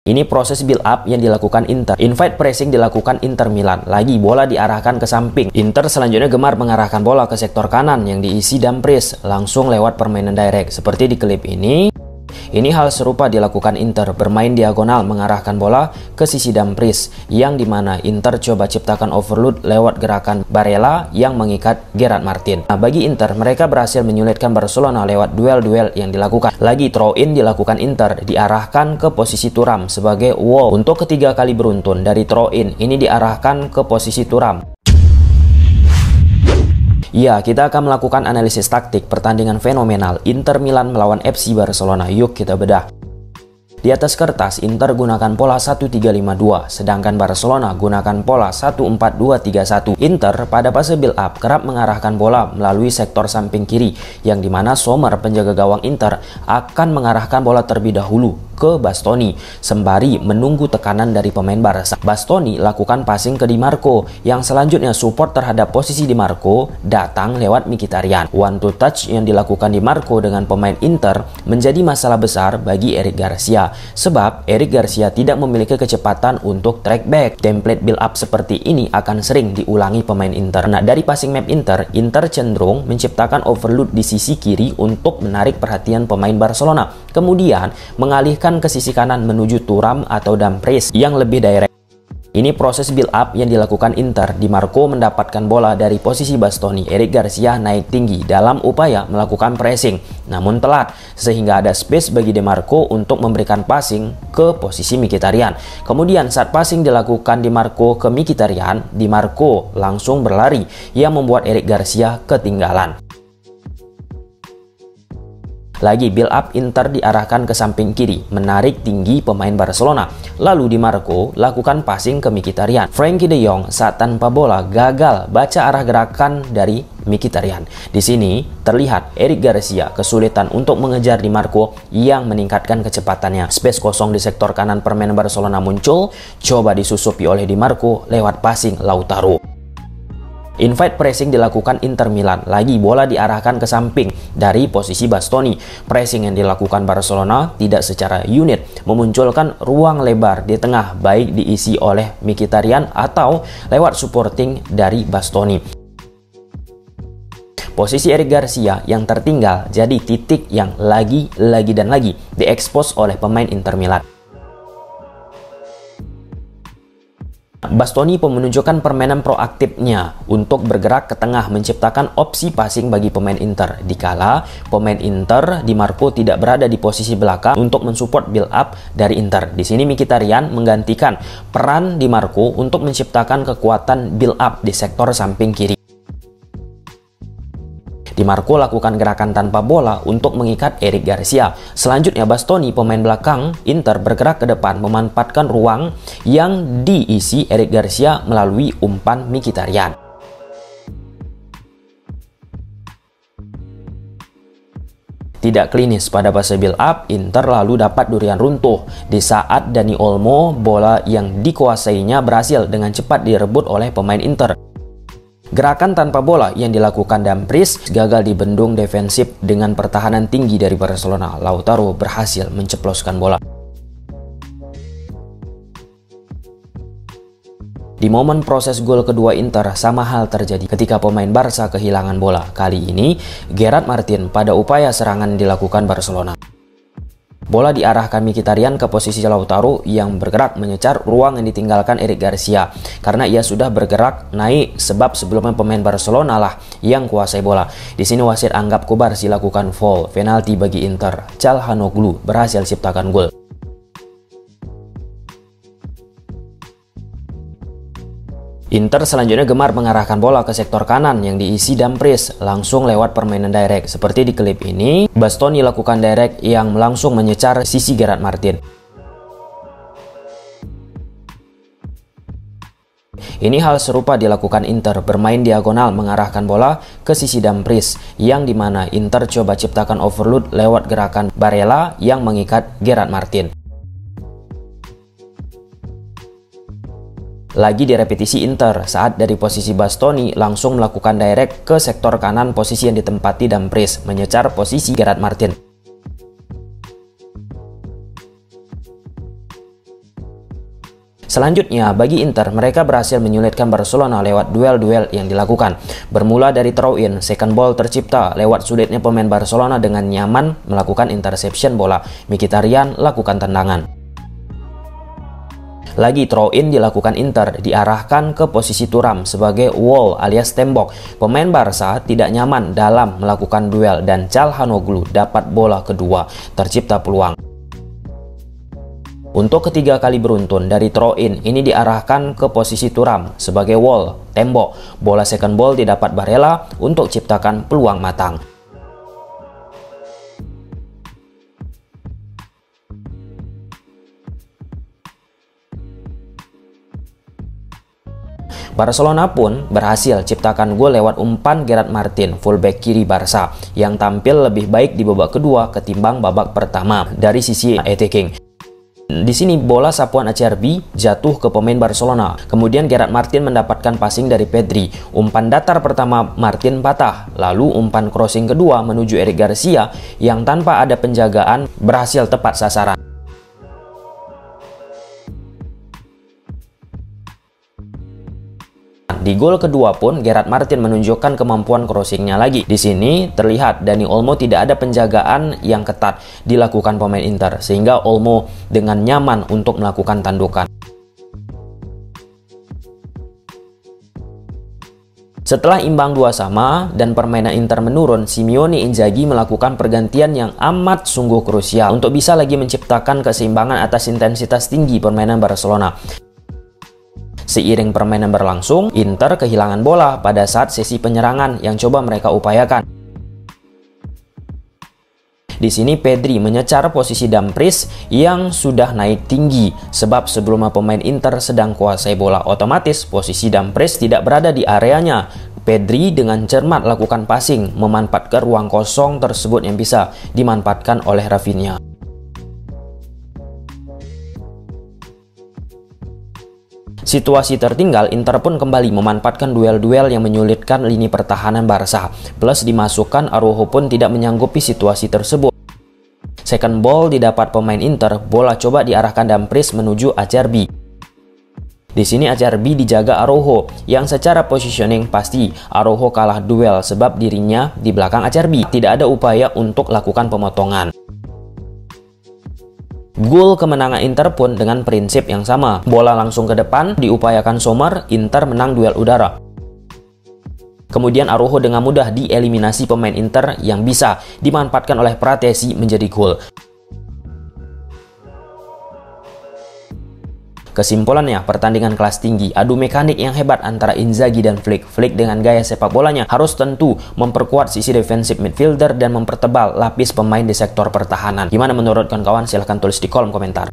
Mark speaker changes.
Speaker 1: Ini proses build up yang dilakukan Inter. Invite pressing dilakukan Inter Milan. Lagi bola diarahkan ke samping. Inter selanjutnya gemar mengarahkan bola ke sektor kanan yang diisi Dumfries langsung lewat permainan direct. Seperti di klip ini. Ini hal serupa dilakukan Inter, bermain diagonal mengarahkan bola ke sisi Dumfries, yang dimana Inter coba ciptakan overload lewat gerakan Barella yang mengikat Gerard Martin. Nah, bagi Inter, mereka berhasil menyulitkan Barcelona lewat duel-duel yang dilakukan. Lagi throw-in dilakukan Inter, diarahkan ke posisi Thuram sebagai wall. Untuk ketiga kali beruntun dari throw-in, ini diarahkan ke posisi Thuram. Ya, kita akan melakukan analisis taktik pertandingan fenomenal Inter Milan melawan FC Barcelona. Yuk kita bedah. Di atas kertas, Inter gunakan pola 1-3-5-2, sedangkan Barcelona gunakan pola 1-4-2-3-1. Inter pada fase build up kerap mengarahkan bola melalui sektor samping kiri, yang dimana Sommer, penjaga gawang Inter, akan mengarahkan bola terlebih dahulu ke Bastoni, sembari menunggu tekanan dari pemain Barca. Bastoni lakukan passing ke Di Marco, yang selanjutnya support terhadap posisi Di Marco datang lewat Mkhitaryan. One to touch yang dilakukan Di Marco dengan pemain Inter menjadi masalah besar bagi Eric Garcia, sebab Eric Garcia tidak memiliki kecepatan untuk track back. Template build up seperti ini akan sering diulangi pemain Inter. Nah, dari passing map Inter cenderung menciptakan overload di sisi kiri untuk menarik perhatian pemain Barcelona, kemudian mengalihkan ke sisi kanan menuju Thuram atau Dumfries yang lebih direct. Ini proses build up yang dilakukan Inter. Di Marco mendapatkan bola dari posisi Bastoni. Eric Garcia naik tinggi dalam upaya melakukan pressing, namun telat, sehingga ada space bagi Di Marco untuk memberikan passing ke posisi Mkhitaryan. Kemudian saat passing dilakukan Di Marco ke Mkhitaryan, Di Marco langsung berlari yang membuat Eric Garcia ketinggalan. Lagi build up Inter diarahkan ke samping kiri, menarik tinggi pemain Barcelona. Lalu Di Marco lakukan passing ke Mkhitaryan. Frenkie de Jong saat tanpa bola gagal baca arah gerakan dari Mkhitaryan. Di sini terlihat Eric Garcia kesulitan untuk mengejar Di Marco yang meningkatkan kecepatannya. Space kosong di sektor kanan permainan Barcelona muncul, coba disusupi oleh Di Marco lewat passing Lautaro. Invite pressing dilakukan Inter Milan. Lagi bola diarahkan ke samping dari posisi Bastoni. Pressing yang dilakukan Barcelona tidak secara unit, memunculkan ruang lebar di tengah, baik diisi oleh Mkhitaryan atau lewat supporting dari Bastoni. Posisi Eric Garcia yang tertinggal jadi titik yang lagi diekspos oleh pemain Inter Milan. Bastoni pun menunjukkan permainan proaktifnya untuk bergerak ke tengah menciptakan opsi passing bagi pemain Inter. Dikala pemain Inter Di Marco tidak berada di posisi belakang untuk mensupport build up dari Inter. Di sini Mkhitaryan menggantikan peran Di Marco untuk menciptakan kekuatan build up di sektor samping kiri. Di Marco lakukan gerakan tanpa bola untuk mengikat Eric Garcia. Selanjutnya Bastoni, pemain belakang Inter, bergerak ke depan memanfaatkan ruang yang diisi Eric Garcia melalui umpan Mkhitaryan. Tidak klinis pada fase build up, Inter lalu dapat durian runtuh di saat Dani Olmo, bola yang dikuasainya berhasil dengan cepat direbut oleh pemain Inter. Gerakan tanpa bola yang dilakukan Dumfries gagal dibendung defensif dengan pertahanan tinggi dari Barcelona. Lautaro berhasil menceploskan bola. Di momen proses gol kedua Inter, sama hal terjadi ketika pemain Barca kehilangan bola. Kali ini, Gerard Martin pada upaya serangan dilakukan Barcelona. Bola diarahkan Mkhitaryan ke posisi Lautaro yang bergerak menyecar ruang yang ditinggalkan Eric Garcia karena ia sudah bergerak naik, sebab sebelumnya pemain Barcelona lah yang kuasai bola. Di sini wasit anggap Kubarsi lakukan foul, penalti bagi Inter. Calhanoglu berhasil ciptakan gol. Inter selanjutnya gemar mengarahkan bola ke sektor kanan yang diisi Dumfries langsung lewat permainan direct. Seperti di klip ini, Bastoni lakukan direct yang langsung menyecar sisi Gerard Martin. Ini hal serupa dilakukan Inter, bermain diagonal mengarahkan bola ke sisi Dumfries, yang dimana Inter coba ciptakan overload lewat gerakan Barella yang mengikat Gerard Martin. Lagi direpetisi Inter saat dari posisi Bastoni langsung melakukan direct ke sektor kanan posisi yang ditempati Dumfries, menyecar posisi Gerard Martin. Selanjutnya, bagi Inter, mereka berhasil menyulitkan Barcelona lewat duel-duel yang dilakukan. Bermula dari throw-in, second ball tercipta lewat sulitnya pemain Barcelona dengan nyaman melakukan interception bola. Mkhitaryan lakukan tendangan. Lagi throw-in dilakukan Inter, diarahkan ke posisi Thuram sebagai wall alias tembok. Pemain Barca tidak nyaman dalam melakukan duel dan Calhanoglu dapat bola kedua. Tercipta peluang. Untuk ketiga kali beruntun dari throw-in, ini diarahkan ke posisi Thuram sebagai wall, tembok. Bola second ball didapat Barella untuk ciptakan peluang matang. Barcelona pun berhasil ciptakan gol lewat umpan Gerard Martin, fullback kiri Barca, yang tampil lebih baik di babak kedua ketimbang babak pertama dari sisi attacking. Di sini bola sapuan Acerbi jatuh ke pemain Barcelona. Kemudian Gerard Martin mendapatkan passing dari Pedri. Umpan datar pertama Martin patah, lalu umpan crossing kedua menuju Eric Garcia yang tanpa ada penjagaan berhasil tepat sasaran. Di gol kedua pun Gerard Martin menunjukkan kemampuan crossingnya lagi. Di sini terlihat Dani Olmo tidak ada penjagaan yang ketat dilakukan pemain Inter, sehingga Olmo dengan nyaman untuk melakukan tandukan. Setelah imbang 2-2 dan permainan Inter menurun, Simeone Inzaghi melakukan pergantian yang amat sungguh krusial untuk bisa lagi menciptakan keseimbangan atas intensitas tinggi permainan Barcelona. Seiring permainan berlangsung, Inter kehilangan bola pada saat sesi penyerangan yang coba mereka upayakan. Di sini Pedri menyecar posisi Dumfries yang sudah naik tinggi, sebab sebelumnya pemain Inter sedang kuasai bola, otomatis posisi Dumfries tidak berada di areanya. Pedri dengan cermat lakukan passing, memanfaatkan ruang kosong tersebut yang bisa dimanfaatkan oleh Rafinha. Situasi tertinggal, Inter pun kembali memanfaatkan duel-duel yang menyulitkan lini pertahanan Barca. Plus dimasukkan Araujo pun tidak menyanggupi situasi tersebut. Second ball didapat pemain Inter, bola coba diarahkan Dumfries menuju Acerbi. Di sini Acerbi dijaga Araujo, yang secara positioning pasti Araujo kalah duel sebab dirinya di belakang Acerbi. Tidak ada upaya untuk lakukan pemotongan. Gol kemenangan Inter pun dengan prinsip yang sama. Bola langsung ke depan, diupayakan Sommer, Inter menang duel udara. Kemudian Araujo dengan mudah dieliminasi pemain Inter yang bisa dimanfaatkan oleh Pratesi menjadi gol. Kesimpulannya, pertandingan kelas tinggi, adu mekanik yang hebat antara Inzaghi dan Flick. Flick dengan gaya sepak bolanya harus tentu memperkuat sisi defensif midfielder dan mempertebal lapis pemain di sektor pertahanan. Gimana menurut kawan-kawan? Silahkan tulis di kolom komentar.